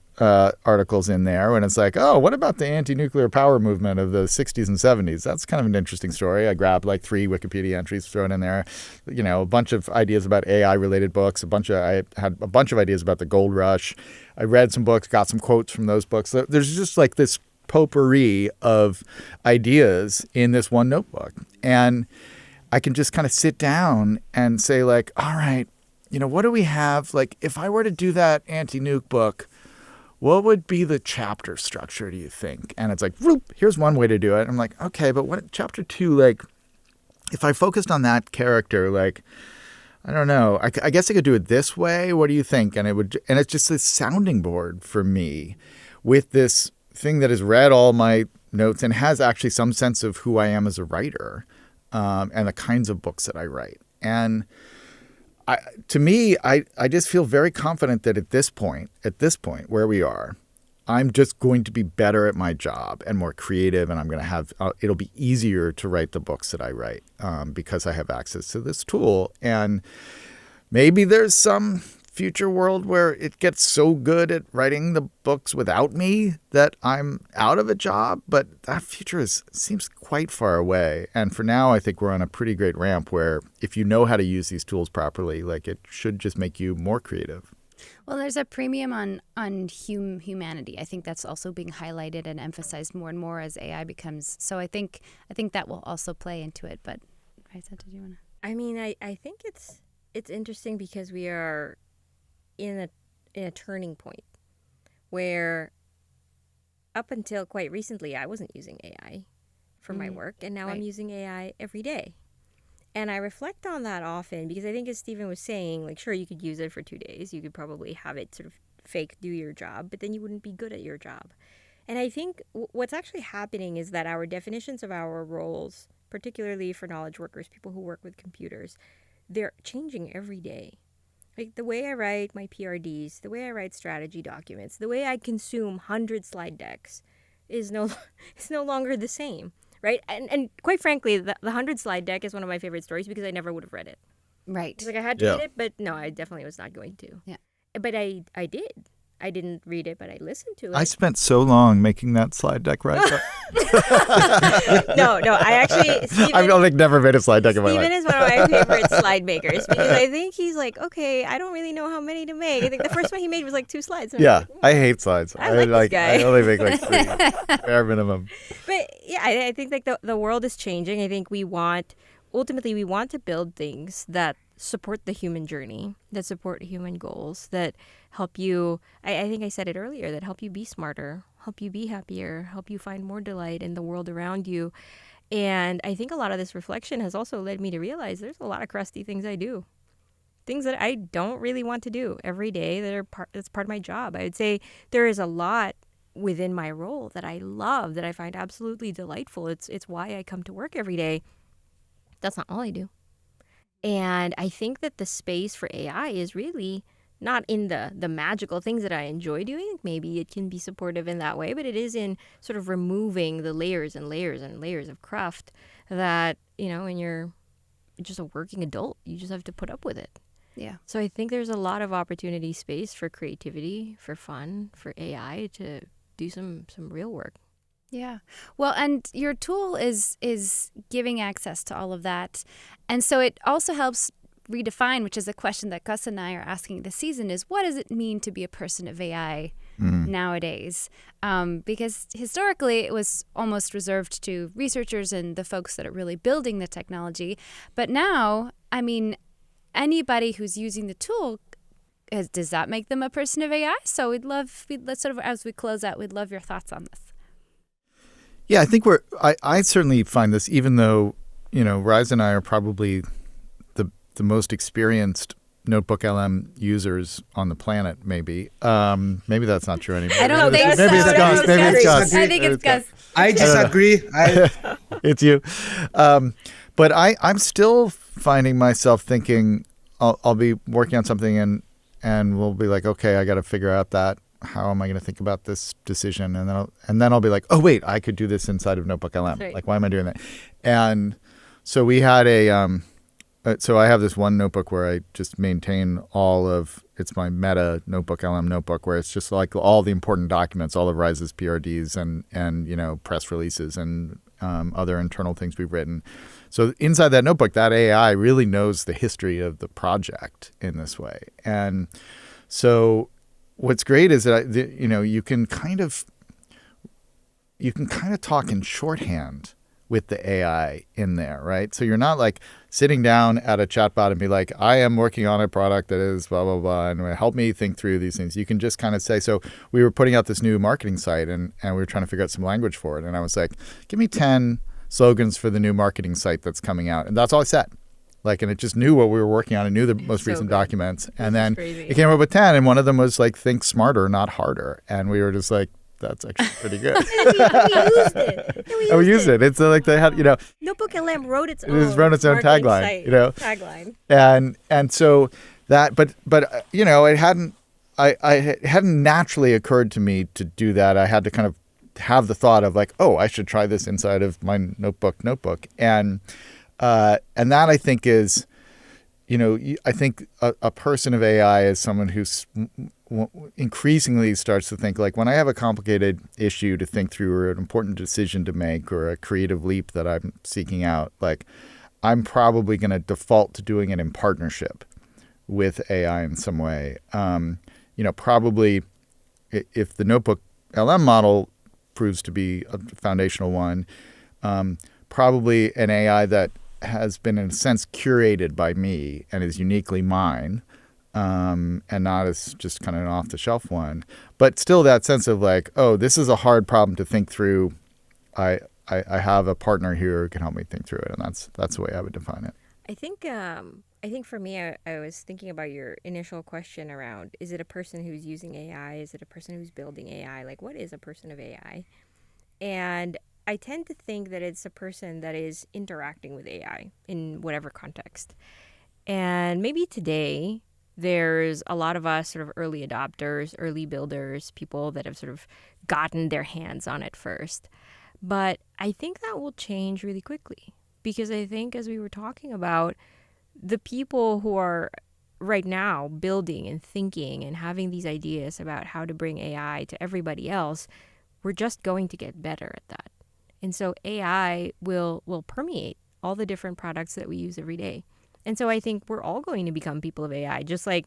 articles in there, and it's like, oh, what about the anti-nuclear power movement of the 60s and 70s? That's kind of an interesting story. I grabbed like 3 Wikipedia entries, throw it in there, a bunch of ideas about AI-related books, I had a bunch of ideas about the gold rush. I read some books, got some quotes from those books. There's just like this potpourri of ideas in this one notebook, and I can just kind of sit down and say like, all right, what do we have? Like, if I were to do that anti-nuke book, what would be the chapter structure, do you think? And it's like, whoop, here's one way to do it. I'm like, okay, but what chapter 2, like, if I focused on that character, like, I don't know, I guess I could do it this way. What do you think? And it's just this sounding board for me with this thing that has read all my notes and has actually some sense of who I am as a writer, and the kinds of books that I write. And to me, I just feel very confident that at this point where we are, I'm just going to be better at my job and more creative, and I'm going to have it'll be easier to write the books that I write because I have access to this tool. And maybe there's some future world where it gets so good at writing the books without me that I'm out of a job, but that future seems quite far away. And for now, I think we're on a pretty great ramp where if you know how to use these tools properly, like it should just make you more creative. Well, there's a premium on humanity. I think that's also being highlighted and emphasized more and more as AI becomes. So I think that will also play into it. But Raiza, did you want to? I mean, I think it's interesting because we are in a turning point where up until quite recently I wasn't using AI for my work, and now I'm using AI every day. And I reflect on that often because I think, as Stephen was saying, like, sure, you could use it for 2 days. You could probably have it sort of fake do your job, but then you wouldn't be good at your job. And I think what's actually happening is that our definitions of our roles, particularly for knowledge workers, people who work with computers, they're changing every day. Like the way I write my PRDs, the way I write strategy documents, the way I consume 100 slide decks is no is no longer the same, right? And quite frankly, the 100 slide deck is one of my favorite stories because I never would have read it. Right. It's like I had to Yeah. read it, but no, I definitely was not going to. Yeah. But I did. I didn't read it, but I listened to it. I spent so long making that slide deck, right? No, I actually Steven, I've like never made a slide deck in my Steven life. is one of my favorite slide makers because I think he's like, okay, I don't really know how many to make. I think the first one he made was like 2 slides. And I Yeah, was like, I hate slides. I like this guy. I only make like 3, bare minimum. But yeah, I think like the world is changing. I think ultimately we want to build things that support the human journey, that support human goals, that help you, I think I said it earlier, that help you be smarter, help you be happier, help you find more delight in the world around you. And I think a lot of this reflection has also led me to realize there's a lot of crusty things I do. Things that I don't really want to do every day that's part of my job. I would say there is a lot within my role that I love, that I find absolutely delightful. It's why I come to work every day. That's not all I do. And I think that the space for AI is really not in the magical things that I enjoy doing. Maybe it can be supportive in that way, but it is in sort of removing the layers and layers and layers of craft that, when you're just a working adult, you just have to put up with it. Yeah. So I think there's a lot of opportunity space for creativity, for fun, for AI to do some real work. Yeah. Well, and your tool is giving access to all of that. And so it also helps redefine, which is a question that Gus and I are asking this season, is what does it mean to be a person of AI nowadays? Because historically it was almost reserved to researchers and the folks that are really building the technology. But now, I mean, anybody who's using the tool, does that make them a person of AI? So let's sort of, as we close out, we'd love your thoughts on this. Yeah, I think I certainly find this, even though, Raiza and I are probably the most experienced NotebookLM users on the planet, maybe. Maybe that's not true anymore. I don't think so. Maybe it's Gus. Maybe it's Gus. I think it's Gus. I disagree. It's you. But I'm still finding myself thinking I'll be working on something and we'll be like, okay, I got to figure out that. How am I going to think about this decision? And then I'll be like, oh wait, I could do this inside of NotebookLM. Right. Like, why am I doing that? And so we had so I have this one notebook where I just maintain it's my meta NotebookLM notebook, where it's just like all the important documents, all of Raiza's PRDs and press releases and other internal things we've written. So inside that notebook, that AI really knows the history of the project in this way. And so what's great is that you can kind of talk in shorthand with the AI in there, right? So you're not like sitting down at a chatbot and be like, I am working on a product that is blah, blah, blah, and help me think through these things. You can just kind of say, so we were putting out this new marketing site and we were trying to figure out some language for it. And I was like, give me 10 slogans for the new marketing site that's coming out. And that's all I said. And it just knew what we were working on and knew the most recent documents. And then it came up with 10, and one of them was like, think smarter, not harder. And we were just like, that's actually pretty good. we used it. It's like they had, NotebookLM wrote its own tagline, tagline. And so that, but it hadn't, it hadn't naturally occurred to me to do that. I had to kind of have the thought of like, oh, I should try this inside of my notebook. And that I think is, I think a person of AI is someone who's increasingly starts to think like, when I have a complicated issue to think through or an important decision to make or a creative leap that I'm seeking out, like I'm probably going to default to doing it in partnership with AI in some way. Probably if the NotebookLM model proves to be a foundational one, probably an AI that has been in a sense curated by me and is uniquely mine, and not as just kind of an off-the-shelf one, but still that sense of like, oh, this is a hard problem to think through. I have a partner here who can help me think through it, and that's the way I would define it. I think for me, I was thinking about your initial question around, is it a person who's using AI? Is it a person who's building AI? Like, what is a person of AI? And I tend to think that it's a person that is interacting with AI in whatever context. And maybe today, There's a lot of us sort of early adopters, early builders, people that have sort of gotten their hands on it first. But I think that will change really quickly, because I think, as we were talking about, the people who are right now building and thinking and having these ideas about how to bring AI to everybody else, we're just going to get better at that. And so AI will permeate all the different products that we use every day. And so I think we're all going to become people of AI, just like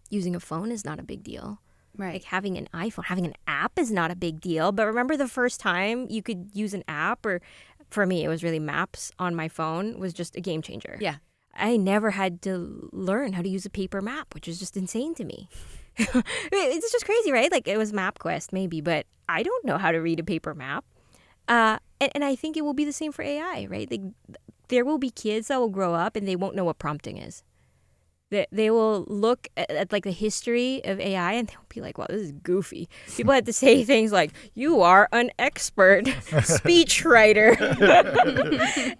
using a phone is not a big deal. Right. Like having an iPhone, having an app is not a big deal. But remember the first time you could use an app, or for me, it was really Maps on my phone, was just a game changer. Yeah. I never had to learn how to use a paper map, which is just insane to me. It's just crazy, right? Like, it was MapQuest maybe, but I don't know how to read a paper map. And I think it will be the same for AI, right? Like, there will be kids that will grow up and they won't know what prompting is. They will look at like the history of AI and they'll be like, wow, this is goofy. People had to say things like, you are an expert speech writer.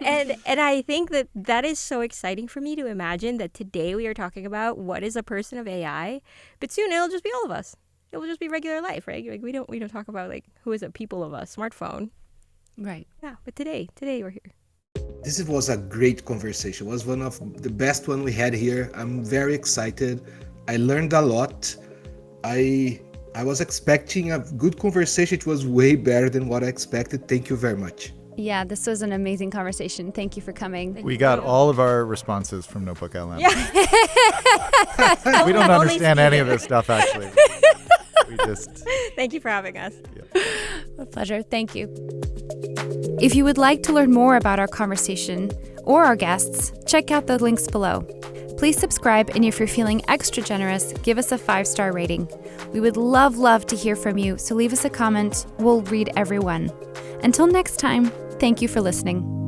and I think that is so exciting for me to imagine that today we are talking about what is a person of AI, but soon it'll just be all of us. It will just be regular life, right? Like we don't talk about like who is a people of a smartphone. Right. Yeah, but today we're here. This was a great conversation. It was one of the best one we had here. I'm very excited. I learned a lot. I was expecting a good conversation. It was way better than what I expected. Thank you very much. Yeah, this was an amazing conversation. Thank you for coming. We got all of our responses from NotebookLM. Yeah. We don't understand any of this stuff, actually. We just... Thank you for having us. Yeah. A pleasure. Thank you. If you would like to learn more about our conversation or our guests, check out the links below. Please subscribe, and if you're feeling extra generous, give us a 5-star rating. We would love to hear from you, so leave us a comment. We'll read every one. Until next time, thank you for listening.